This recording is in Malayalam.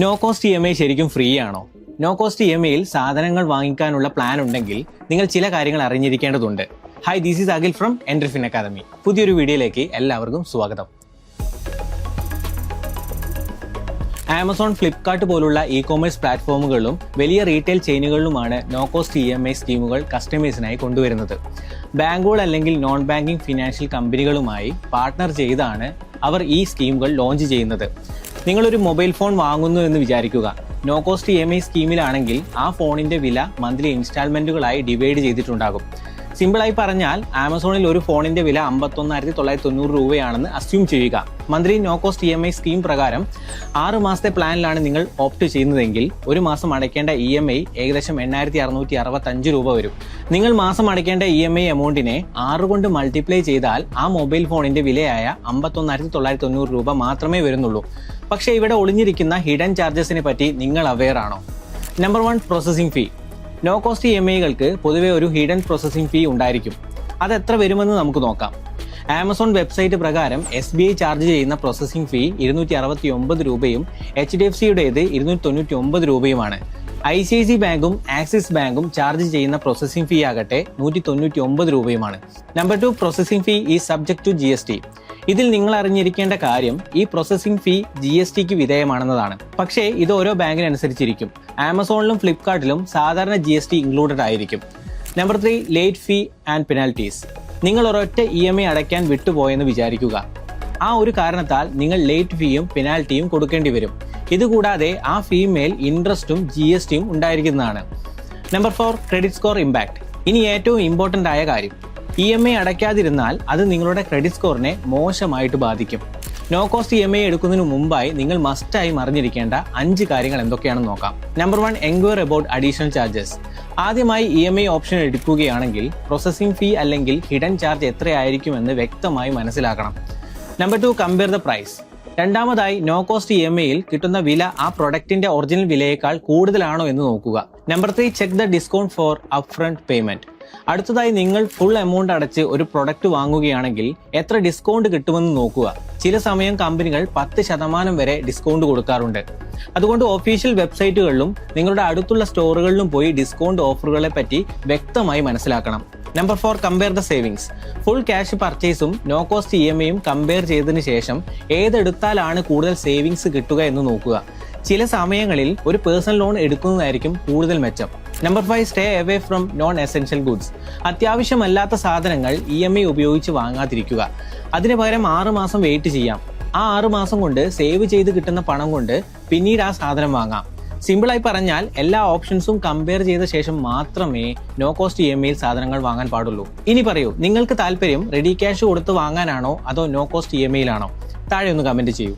നോ കോസ്റ്റ് EMI ശരിക്കും ഫ്രീ ആണോ? നോ കോസ്റ്റ് EMIയിൽ സാധനങ്ങൾ വാങ്ങിക്കാനുള്ള പ്ലാൻ ഉണ്ടെങ്കിൽ നിങ്ങൾ ചില കാര്യങ്ങൾ അറിഞ്ഞിരിക്കേണ്ടതുണ്ട്. Hi, this is Akhil from Entrifin academy. പുതിയൊരു വീഡിയോയിലേക്ക് എല്ലാവർക്കും സ്വാഗതം. ആമസോൺ, ഫ്ലിപ്കാർട്ട് പോലുള്ള ഇ-കോമേഴ്സ് പ്ലാറ്റ്ഫോമുകളിലും വലിയ റീറ്റെയിൽ ചെയിനുകളിലുമാണ് നോ കോസ്റ്റ് EMI സ്കീമുകൾ കസ്റ്റമേഴ്സിനായി കൊണ്ടുവരുന്നത്. ബാങ്കുകൾ അല്ലെങ്കിൽ നോൺ ബാങ്കിങ് ഫിനാൻഷ്യൽ കമ്പനികളുമായി പാർട്ട്ണർ ചെയ്താണ് അവർ ഈ സ്കീമുകൾ ലോഞ്ച് ചെയ്യുന്നത്. നിങ്ങളൊരു മൊബൈൽ ഫോൺ വാങ്ങുന്നു എന്ന് വിചാരിക്കുക. നോ കോസ്റ്റ് EMI സ്കീമിലാണെങ്കിൽ ആ ഫോണിന്റെ വില മന്ത്ലി ഇൻസ്റ്റാൾമെന്റുകളായി ഡിവൈഡ് ചെയ്തിട്ടുണ്ടാകും. സിമ്പിളായി പറഞ്ഞാൽ ആമസോണിൽ ഒരു ഫോണിന്റെ വില 51,990 രൂപയാണെന്ന് അസ്യൂം ചെയ്യുക. Monthly no cost EMI scheme പ്രകാരം 6 മാസത്തെ പ്ലാനിലാണ് നിങ്ങൾ ഓപ്റ്റ് ചെയ്യുന്നതെങ്കിൽ ഒരു മാസം അടയ്ക്കേണ്ട EMI ഏകദേശം 8,665 രൂപ വരും. നിങ്ങൾ മാസം അടയ്ക്കേണ്ട EMI എമൗണ്ടിനെ 6 കൊണ്ട് മൾട്ടിപ്ലൈ ചെയ്താൽ ആ മൊബൈൽ ഫോണിന്റെ വിലയായ 51,990 രൂപ മാത്രമേ വരുന്നുള്ളൂ. പക്ഷേ ഇവിടെ ഒളിഞ്ഞിരിക്കുന്ന ഹിഡൻ ചാർജസിനെ പറ്റി നിങ്ങൾ അവെയർ ആണോ? Number 1, processing fee. No cost EMIകൾക്ക് പൊതുവെ ഒരു ഹിഡൻ പ്രോസസ്സിംഗ് ഫീ ഉണ്ടായിരിക്കും. അത് എത്ര വരുമെന്ന് നമുക്ക് നോക്കാം. ആമസോൺ വെബ്സൈറ്റ് പ്രകാരം SBI ചാർജ് ചെയ്യുന്ന പ്രോസസ്സിംഗ് ഫീ 269 രൂപയും HDFCയുടേത് 299 രൂപയുമാണ്. ICICI ബാങ്കും ആക്സിസ് ബാങ്കും ചാർജ് ചെയ്യുന്ന പ്രോസസ്സിംഗ് ഫീ ആകട്ടെ 199 രൂപയുമാണ്. Number 2, processing fee is subject to GST. ഇതിൽ നിങ്ങൾ അറിഞ്ഞിരിക്കേണ്ട കാര്യം ഈ പ്രോസസ്സിംഗ് ഫീ GSTക്ക് വിധേയമാണെന്നതാണ്. പക്ഷേ ഇത് ഓരോ ബാങ്കിനനുസരിച്ചിരിക്കും. ആമസോണിലും ഫ്ലിപ്കാർട്ടിലും സാധാരണ GST ഇൻക്ലൂഡഡ് ആയിരിക്കും. Number 3, late fee and penalties. നിങ്ങൾ ഒരൊറ്റ EMI അടയ്ക്കാൻ വിട്ടുപോയെന്ന് വിചാരിക്കുക. ആ ഒരു കാരണത്താൽ നിങ്ങൾ ലേറ്റ് ഫീയും പെനാൽറ്റിയും കൊടുക്കേണ്ടി വരും. ഇതുകൂടാതെ ആ ഫീമേൽ ഇൻട്രസ്റ്റും GSTയും ഉണ്ടായിരിക്കുന്നതാണ്. Number 4, credit score impact. ഇനി ഏറ്റവും ഇമ്പോർട്ടൻ്റ് ആയ കാര്യം, EMI അടയ്ക്കാതിരുന്നാൽ അത് നിങ്ങളുടെ ക്രെഡിറ്റ് സ്കോറിനെ മോശമായിട്ട് ബാധിക്കും. നോ കോസ്റ്റ് EMI എടുക്കുന്നതിന് മുമ്പായി നിങ്ങൾ മസ്റ്റായി അറിഞ്ഞിരിക്കേണ്ട 5 കാര്യങ്ങൾ എന്തൊക്കെയാണെന്ന് നോക്കാം. Number 1, enquire about additional charges. ആദ്യമായി EMI ഓപ്ഷൻ എടുക്കുകയാണെങ്കിൽ പ്രോസസ്സിംഗ് ഫീ അല്ലെങ്കിൽ ഹിഡൻ ചാർജ് എത്രയായിരിക്കുമെന്ന് വ്യക്തമായി മനസ്സിലാക്കണം. Number 2, compare the price. രണ്ടാമതായി, നോ കോസ്റ്റ് EMIയിൽ കിട്ടുന്ന വില ആ പ്രൊഡക്റ്റിന്റെ ഒറിജിനൽ വിലയേക്കാൾ കൂടുതലാണോ എന്ന് നോക്കുക. Number 3, check the discount for upfront payment. അടുത്തതായി, നിങ്ങൾ ഫുൾ എമൗണ്ട് അടച്ച് ഒരു പ്രൊഡക്റ്റ് വാങ്ങുകയാണെങ്കിൽ എത്ര ഡിസ്കൗണ്ട് കിട്ടുമെന്ന് നോക്കുക. ചില സമയം കമ്പനികൾ 10% വരെ ഡിസ്കൗണ്ട് കൊടുക്കാറുണ്ട്. അതുകൊണ്ട് ഒഫീഷ്യൽ വെബ്സൈറ്റുകളിലും നിങ്ങളുടെ അടുത്തുള്ള സ്റ്റോറുകളിലും പോയി ഡിസ്കൗണ്ട് ഓഫറുകളെ പറ്റി വ്യക്തമായി മനസ്സിലാക്കണം. Number 4, compare the savings. Full cash പർച്ചേസും നോ കോസ്റ്റ് EMIയും കമ്പയർ ചെയ്തതിന് ശേഷം ഏതെടുത്താലാണ് കൂടുതൽ സേവിങ്സ് കിട്ടുക എന്ന് നോക്കുക. ചില സമയങ്ങളിൽ ഒരു പേഴ്സണൽ ലോൺ എടുക്കുന്നതായിരിക്കും കൂടുതൽ മെച്ചം. Number 5, stay away from non essential goods. അത്യാവശ്യമല്ലാത്ത സാധനങ്ങൾ EMI ഉപയോഗിച്ച് വാങ്ങാതിരിക്കുക. അതിന് പകരം 6 മാസം വെയിറ്റ് ചെയ്യാം. ആ 6 മാസം കൊണ്ട് സേവ് ചെയ്ത് കിട്ടുന്ന പണം കൊണ്ട് പിന്നീട് ആ സാധനം വാങ്ങാം. സിമ്പിളായി പറഞ്ഞാൽ എല്ലാ ഓപ്ഷൻസും കമ്പയർ ചെയ്ത ശേഷം മാത്രമേ നോ കോസ്റ്റ് EMIയിൽ സാധനങ്ങൾ വാങ്ങാൻ പാടുള്ളൂ. ഇനി പറയൂ, നിങ്ങൾക്ക് താല്പര്യം റെഡി ക്യാഷ് കൊടുത്ത് വാങ്ങാനാണോ അതോ നോ കോസ്റ്റ് EMIയിലാണോ? താഴെ ഒന്ന് കമന്റ് ചെയ്യൂ.